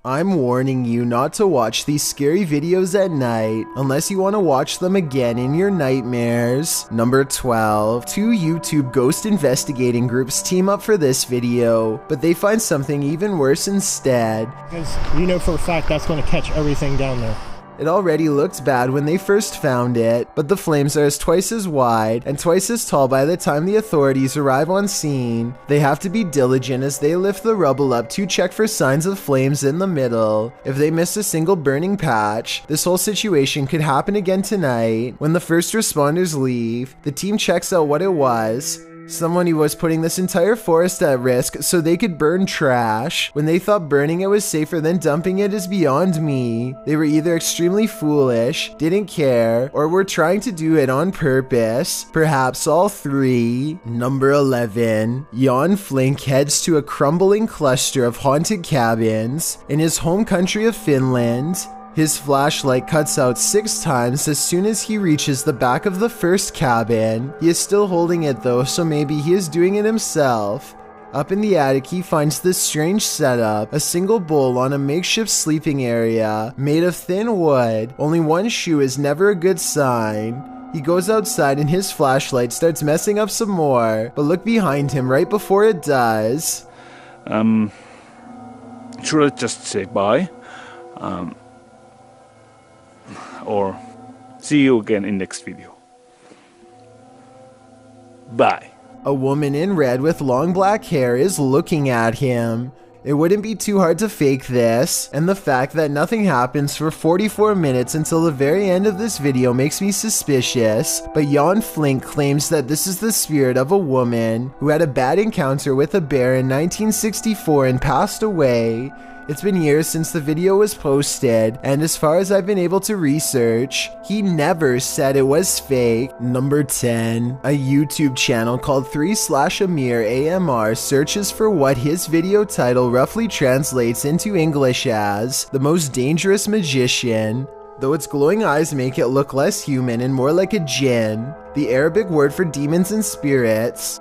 I'm warning you not to watch these scary videos at night unless you want to watch them again in your nightmares. Number 12. Two YouTube ghost investigating groups team up for this video, but they find something even worse instead. Because you know for a fact that's going to catch everything down there. It already looked bad when they first found it, but the flames are twice as wide and twice as tall by the time the authorities arrive on scene. They have to be diligent as they lift the rubble up to check for signs of flames in the middle. If they miss a single burning patch, this whole situation could happen again tonight. When the first responders leave, the team checks out what it was. Someone who was putting this entire forest at risk so they could burn trash. When they thought burning it was safer than dumping it is beyond me. They were either extremely foolish, didn't care, or were trying to do it on purpose. Perhaps all three. Number 11. Jan Flink heads to a crumbling cluster of haunted cabins in his home country of Finland. His flashlight cuts out 6 times as soon as he reaches the back of the first cabin. He is still holding it though, so maybe he is doing it himself. Up in the attic, he finds this strange setup, a single bowl on a makeshift sleeping area made of thin wood. Only one shoe is never a good sign. He goes outside and his flashlight starts messing up some more, but look behind him right before it does. Should I just say bye? Or see you again in next video. Bye. A woman in red with long black hair is looking at him. It wouldn't be too hard to fake this, and the fact that nothing happens for 44 minutes until the very end of this video makes me suspicious, but Jan Flink claims that this is the spirit of a woman who had a bad encounter with a bear in 1964 and passed away. It's been years since the video was posted, and as far as I've been able to research, he never said it was fake. Number 10. A YouTube channel called 3/Amir AMR searches for what his video title roughly translates into English as the most dangerous magician. Though its glowing eyes make it look less human and more like a jinn, the Arabic word for demons and spirits.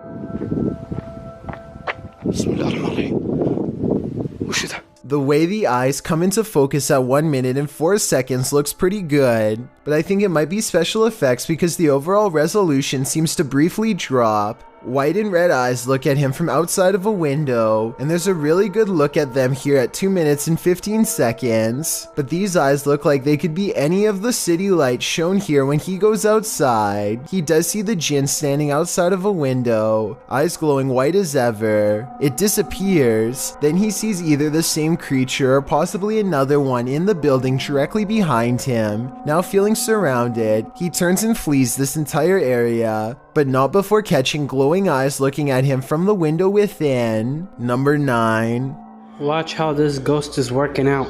The way the eyes come into focus at 1 minute and 4 seconds looks pretty good, but I think it might be special effects because the overall resolution seems to briefly drop. White and red eyes look at him from outside of a window, and there's a really good look at them here at 2 minutes and 15 seconds. But these eyes look like they could be any of the city lights shown here when he goes outside. He does see the jinn standing outside of a window, eyes glowing white as ever. It disappears. Then he sees either the same creature or possibly another one in the building directly behind him. Now feeling surrounded, he turns and flees this entire area, but not before catching glowing eyes looking at him from the window within. Number 9. Watch how this ghost is working out.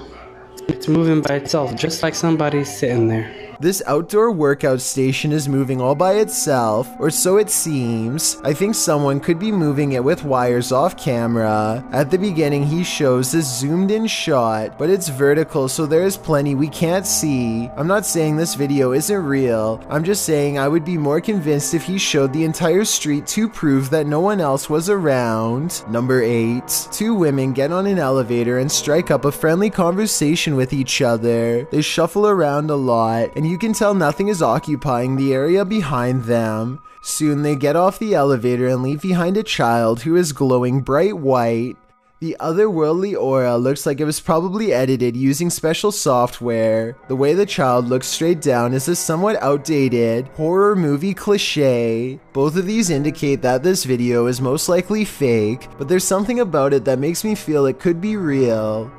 It's moving by itself, just like somebody's sitting there. This outdoor workout station is moving all by itself, or so it seems. I think someone could be moving it with wires off camera. At the beginning he shows this zoomed in shot, but it's vertical so there is plenty we can't see. I'm not saying this video isn't real, I'm just saying I would be more convinced if he showed the entire street to prove that no one else was around. Number 8. Two women get on an elevator and strike up a friendly conversation with each other. They shuffle around a lot, and you can tell nothing is occupying the area behind them. Soon they get off the elevator and leave behind a child who is glowing bright white. The otherworldly aura looks like it was probably edited using special software. The way the child looks straight down is a somewhat outdated horror movie cliche. Both of these indicate that this video is most likely fake, but there's something about it that makes me feel it could be real.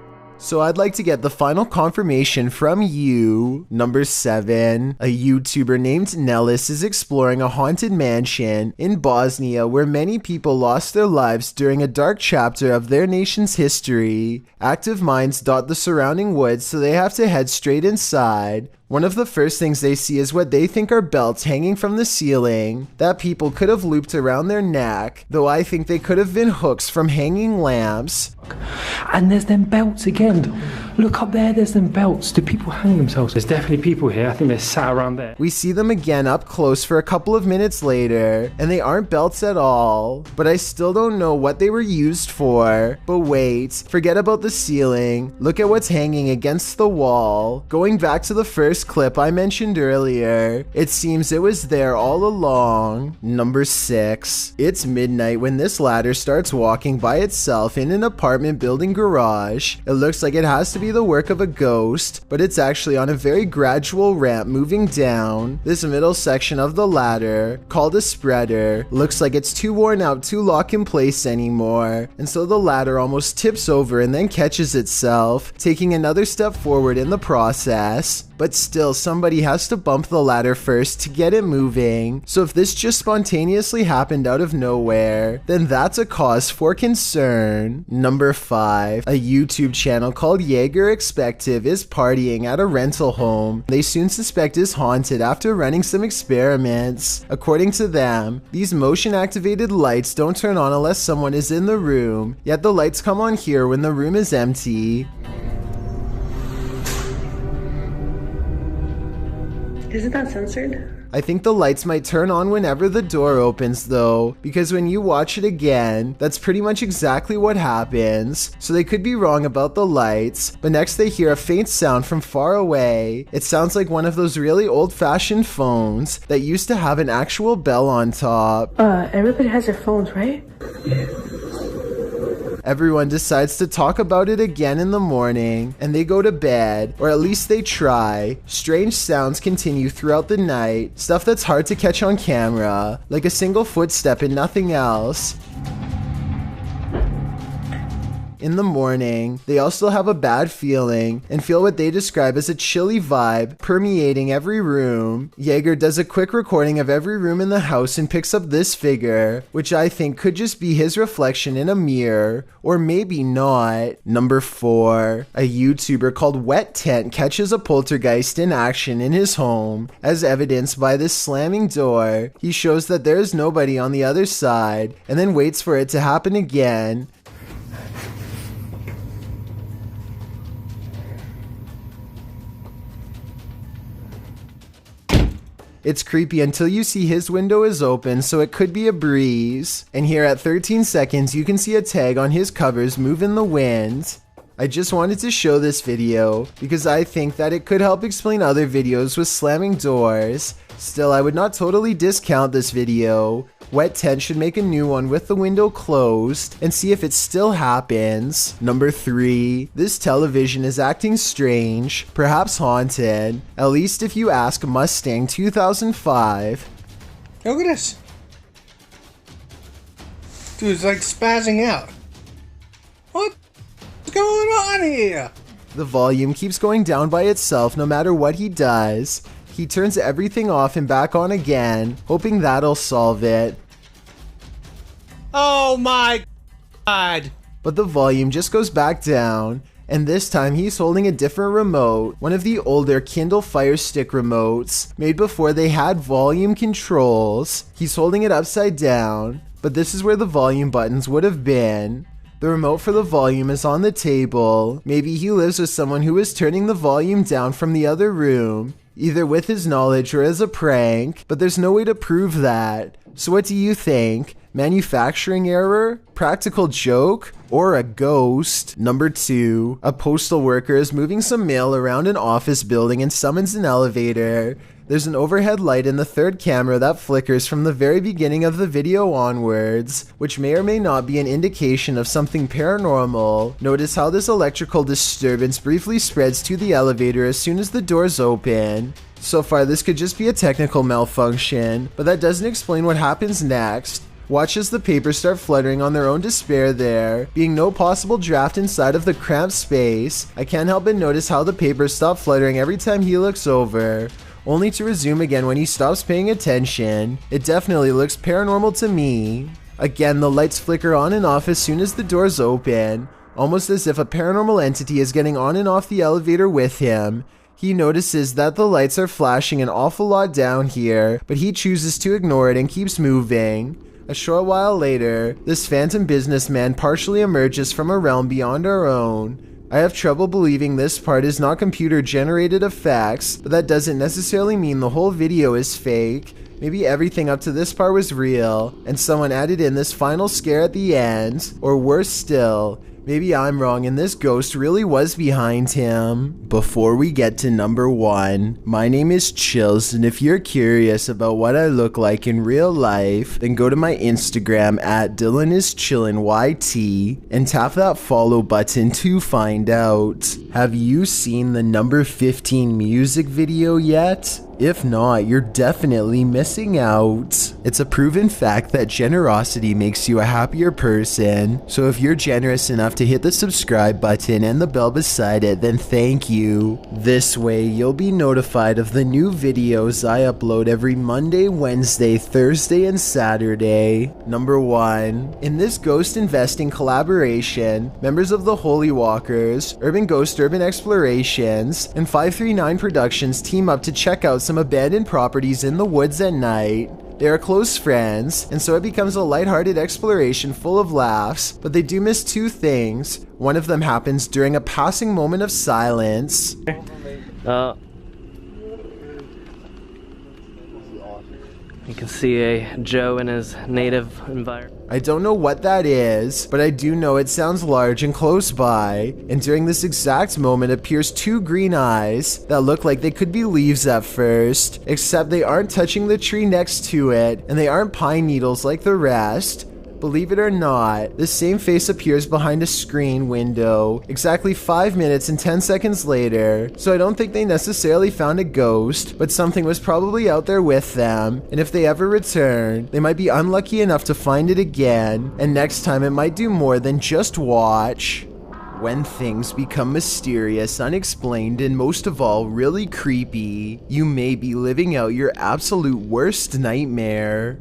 So I'd like to get the final confirmation from you. Number 7. A YouTuber named Nellis is exploring a haunted mansion in Bosnia where many people lost their lives during a dark chapter of their nation's history. Active mines dot the surrounding woods, so they have to head straight inside. One of the first things they see is what they think are belts hanging from the ceiling that people could have looped around their neck, though I think they could have been hooks from hanging lamps. And there's them belts again. Look up there, there's them belts. Do people hang themselves? There's definitely people here. I think they're sat around there. We see them again up close for a couple of minutes later, and they aren't belts at all, but I still don't know what they were used for. But wait, forget about the ceiling. Look at what's hanging against the wall. Going back to the first clip I mentioned earlier, it seems it was there all along. Number 6. It's midnight when this ladder starts walking by itself in an apartment building garage. It looks like it has to be the work of a ghost, but it's actually on a very gradual ramp moving down. This middle section of the ladder, called a spreader, looks like it's too worn out to lock in place anymore, and so the ladder almost tips over and then catches itself, taking another step forward in the process. But still, somebody has to bump the ladder first to get it moving, so if this just spontaneously happened out of nowhere, then that's a cause for concern. Number 5. A YouTube channel called Jaeger Expective is partying at a rental home they soon suspect is haunted after running some experiments. According to them, these motion-activated lights don't turn on unless someone is in the room, yet the lights come on here when the room is empty. Isn't that censored? I think the lights might turn on whenever the door opens though, because when you watch it again, that's pretty much exactly what happens. So they could be wrong about the lights, but next they hear a faint sound from far away. It sounds like one of those really old-fashioned phones that used to have an actual bell on top. Everybody has their phones, right? Everyone decides to talk about it again in the morning, and they go to bed, or at least they try. Strange sounds continue throughout the night, stuff that's hard to catch on camera, like a single footstep and nothing else. In the morning, they all still have a bad feeling and feel what they describe as a chilly vibe permeating every room. Jaeger does a quick recording of every room in the house and picks up this figure, which I think could just be his reflection in a mirror, or maybe not. Number 4. A YouTuber called Wet Tent catches a poltergeist in action in his home. As evidenced by this slamming door, he shows that there is nobody on the other side, and then waits for it to happen again. It's creepy until you see his window is open, so it could be a breeze. And here at 13 seconds, you can see a tag on his covers move in the wind. I just wanted to show this video because I think that it could help explain other videos with slamming doors. Still, I would not totally discount this video. Wet Tent should make a new one with the window closed and see if it still happens. Number 3. This television is acting strange, perhaps haunted, at least if you ask Mustang 2005. Look at this. Dude's like spazzing out. What's going on here? The volume keeps going down by itself no matter what he does. He turns everything off and back on again, hoping that'll solve it. Oh my God! But the volume just goes back down, and this time he's holding a different remote, one of the older Kindle Fire Stick remotes, made before they had volume controls. He's holding it upside down, but this is where the volume buttons would have been. The remote for the volume is on the table. Maybe he lives with someone who is turning the volume down from the other room, either with his knowledge or as a prank, but there's no way to prove that. So what do you think? Manufacturing error? Practical joke? Or a ghost? Number 2. A postal worker is moving some mail around an office building and summons an elevator. There's an overhead light in the third camera that flickers from the very beginning of the video onwards, which may or may not be an indication of something paranormal. Notice how this electrical disturbance briefly spreads to the elevator as soon as the doors open. So far, this could just be a technical malfunction, but that doesn't explain what happens next. Watch as the papers start fluttering on their own despair there, being no possible draft inside of the cramped space. I can't help but notice how the papers stop fluttering every time he looks over, only to resume again when he stops paying attention. It definitely looks paranormal to me. Again, the lights flicker on and off as soon as the doors open, almost as if a paranormal entity is getting on and off the elevator with him. He notices that the lights are flashing an awful lot down here, but he chooses to ignore it and keeps moving. A short while later, this phantom businessman partially emerges from a realm beyond our own. I have trouble believing this part is not computer-generated effects, but that doesn't necessarily mean the whole video is fake. Maybe everything up to this part was real, and someone added in this final scare at the end, or worse still, maybe I'm wrong and this ghost really was behind him. Before we get to number 1, my name is Chills, and if you're curious about what I look like in real life, then go to my Instagram at DylanIsChillinYT and tap that follow button to find out. Have you seen the number 15 music video yet? If not, you're definitely missing out. It's a proven fact that generosity makes you a happier person, so if you're generous enough to hit the subscribe button and the bell beside it, then thank you. This way, you'll be notified of the new videos I upload every Monday, Wednesday, Thursday, and Saturday. Number 1. In this ghost investing collaboration, members of the Holy Walkers, Urban Ghost Urban Explorations, and 539 Productions team up to check out some abandoned properties in the woods at night. They are close friends, and so it becomes a lighthearted exploration full of laughs, but they do miss 2 things. One of them happens during a passing moment of silence. You can see a Joe in his native environment. I don't know what that is, but I do know it sounds large and close by, and during this exact moment appears 2 green eyes that look like they could be leaves at first, except they aren't touching the tree next to it, and they aren't pine needles like the rest. Believe it or not, the same face appears behind a screen window exactly 5 minutes and 10 seconds later, so I don't think they necessarily found a ghost, but something was probably out there with them, and if they ever return, they might be unlucky enough to find it again, and next time it might do more than just watch. When things become mysterious, unexplained, and most of all, really creepy, you may be living out your absolute worst nightmare.